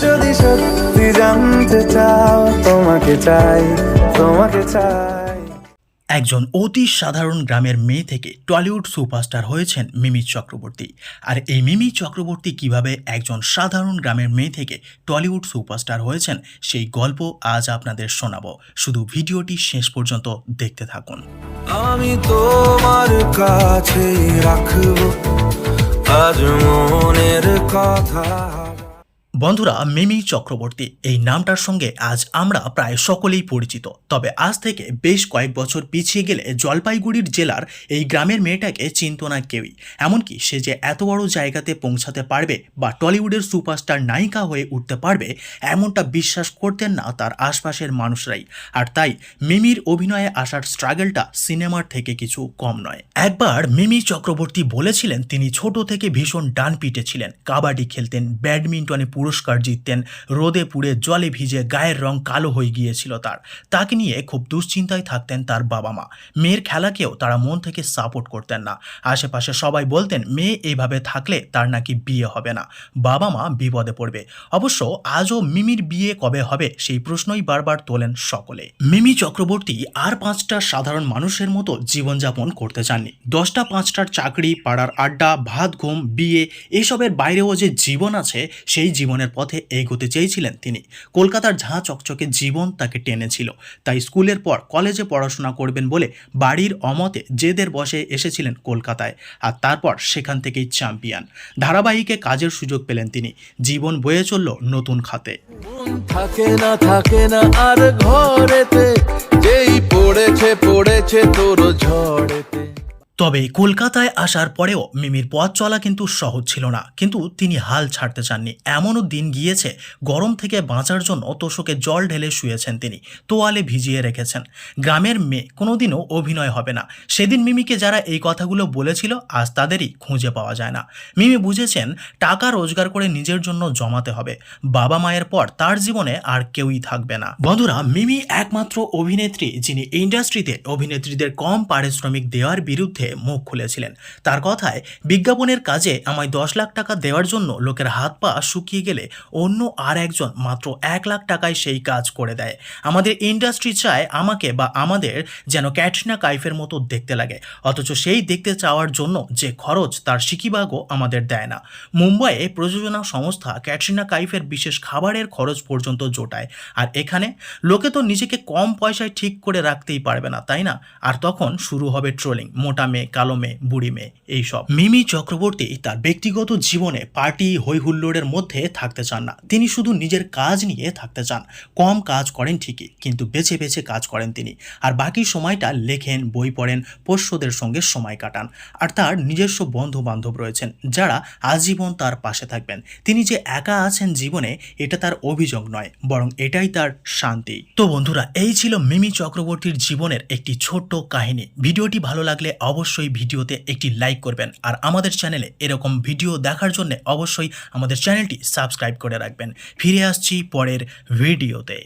যদি সত্যি জানতে চাও, তোমাকে চাই, তোমাকে চাই। একজন অতি সাধারণ গ্রামের মেয়ে থেকে টলিউড সুপারস্টার হয়েছেন মিমি চক্রবর্তী। আর এই মিমি চক্রবর্তী কিভাবে একজন সাধারণ গ্রামের মেয়ে থেকে টলিউড সুপারস্টার হয়েছেন সেই গল্প আজ আপনাদের শোনাবো। শুধু ভিডিওটি শেষ পর্যন্ত দেখতে থাকুন। আমি তোমার কাছে রাখবো আজ মনের কথা। বন্ধুরা, মিমি চক্রবর্তী এই নামটার সঙ্গে আজ আমরা প্রায় সকলেই পরিচিত। তবে আজ থেকে বেশ কয়েক বছর পিছিয়ে গেলে জলপাইগুড়ির জেলার এই গ্রামের মেয়েটাকে চিনত না কেউই। এমনকি সে যে এত বড় জায়গাতে পৌঁছাতে পারবে বা টলিউডের সুপারস্টার নায়িকা হয়ে উঠতে পারবে, এমনটা বিশ্বাস করতেন না তার আশপাশের মানুষরাই। আর তাই মিমির অভিনয়ে আসার স্ট্রাগলটা সিনেমার থেকে কিছু কম নয়। একবার মিমি চক্রবর্তী বলেছিলেন তিনি ছোট থেকে ভীষণ ডানপিটে ছিলেন, কাবাডি খেলতেন, ব্যাডমিন্টনে পুরস্কার জিততেন, রোদে পুড়ে জলে ভিজে গায়ের রং কালো হয়ে গিয়েছিল তাকে নিয়ে খুব দুশ্চিন্তায় থাকতেন তার বাবা মা। মেয়ের খেলাকেও তারা মন থেকে সাপোর্ট করতেন না। আশেপাশে সবাই বলতেন মেয়ে এইভাবে থাকলে তার নাকি বিয়ে হবে না, বাবা মা বিপদে পড়বে। অবশ্য আজও মিমির বিয়ে কবে হবে সেই প্রশ্নই বারবার তোলেন সকলে। মিমি চক্রবর্তী আর 5টা সাধারণ মানুষের মতো জীবনযাপন করতে চাননি। 10টা 5টার চাকরি, পাড়ার আড্ডা, ভাত ঘুম, বিয়ে এসবের বাইরেও যে জীবন আছে সেই জীবনের পথে এগোতে চেয়েছিলেন তিনি। কলকাতার ঝাঁ চকচকে জীবন তাকে টেনেছিল। তাই স্কুলের পর কলেজে পড়াশোনা করবেন বলে বাড়ির অমতে জেদের বসে এসেছিলেন কলকাতায়। আর তারপর সেখান থেকেই চ্যাম্পিয়ন ধারাবাহিকে কাজের সুযোগ পেলেন তিনি। জীবন বয়ে চলল নতুন খাতে। থাকে না আর ঘরেতে, যেই পড়েছে তোর ঝড়েতে। তবে কলকাতায় আসার পরেও মিমির পথ চলা কিন্তু সহজ ছিল না, কিন্তু তিনি হাল ছাড়তে চাননি। এমনও দিন গিয়েছে গরম থেকে বাঁচার জন্য তোষকে জল ঢেলে শুয়েছেন তিনি, তোয়ালে ভিজিয়ে রেখেছেন। গ্রামের মেয়ে কোনোদিনও অভিনয় হবে না, সেদিন মিমিকে যারা এই কথাগুলো বলেছিল আজ তাদেরই খুঁজে পাওয়া যায় না। মিমি বুঝেছেন টাকা রোজগার করে নিজের জন্য জমাতে হবে, বাবা মায়ের পর তার জীবনে আর কেউই থাকবে না। বন্ধুরা, মিমি একমাত্র অভিনেত্রী যিনি ইন্ডাস্ট্রিতে অভিনেত্রীদের কম পারিশ্রমিক দেওয়ার বিরুদ্ধে মুখ খুলেছিলেন। তার কথায়, বিজ্ঞাপনের কাজে আমায় 10 লাখ টাকা দেওয়ার জন্য লোকের হাত পা শুকিয়ে গেলে অন্য আর একজন মাত্র 1 লাখ টাকায় সেই কাজ করে দেয়। আমাদের ইন্ডাস্ট্রি চায় আমাকে বা আমাদের যেন ক্যাটরিনা কাইফের মতো দেখতে লাগে, অথচ সেই দেখতে চাওয়ার জন্য যে খরচ তার সিকিবাগও আমাদের দেয় না। মুম্বাইয়ে প্রযোজনা সংস্থা ক্যাটরিনা কাইফের বিশেষ খাবারের খরচ পর্যন্ত জোটায়, আর এখানে লোকে তো নিজেকে কম পয়সায় ঠিক করে রাখতেই পারবে না, তাই না? আর তখন শুরু হবে ট্রোলিং, মোটা মেয়ে, কালো মেয়ে, বুড়ি মেয়ে, এইসব। মিমি চক্রবর্তী তার ব্যক্তিগত জীবনে পার্টি হই হুল্লোড়ের মধ্যে থাকতে চান না। তিনি শুধু নিজের কাজ নিয়ে থাকতে চান। কম কাজ করেন ঠিকই, কিন্তু বেছে বেছে কাজ করেন তিনি। আর বাকি সময়টা লেখেন, বই পড়েন, পোষ্যদের সঙ্গে সময় কাটান। আর তার নিজস্ব বন্ধু বান্ধব রয়েছেন যারা আজীবন তার পাশে থাকবেন। তিনি যে একা আছেন জীবনে, এটা তার অভিযোগ নয়, বরং এটাই তার শান্তি। তো বন্ধুরা, এই ছিল মিমি চক্রবর্তীর জীবনের একটি ছোট্ট কাহিনী। ভিডিওটি ভালো লাগলে অবশ্যই ভিডিওতে একটি লাইক করবেন, আর আমাদের চ্যানেলে এরকম ভিডিও দেখার জন্য অবশ্যই আমাদের চ্যানেলটি সাবস্ক্রাইব করে রাখবেন। ফিরে আসছি পরের ভিডিওতে।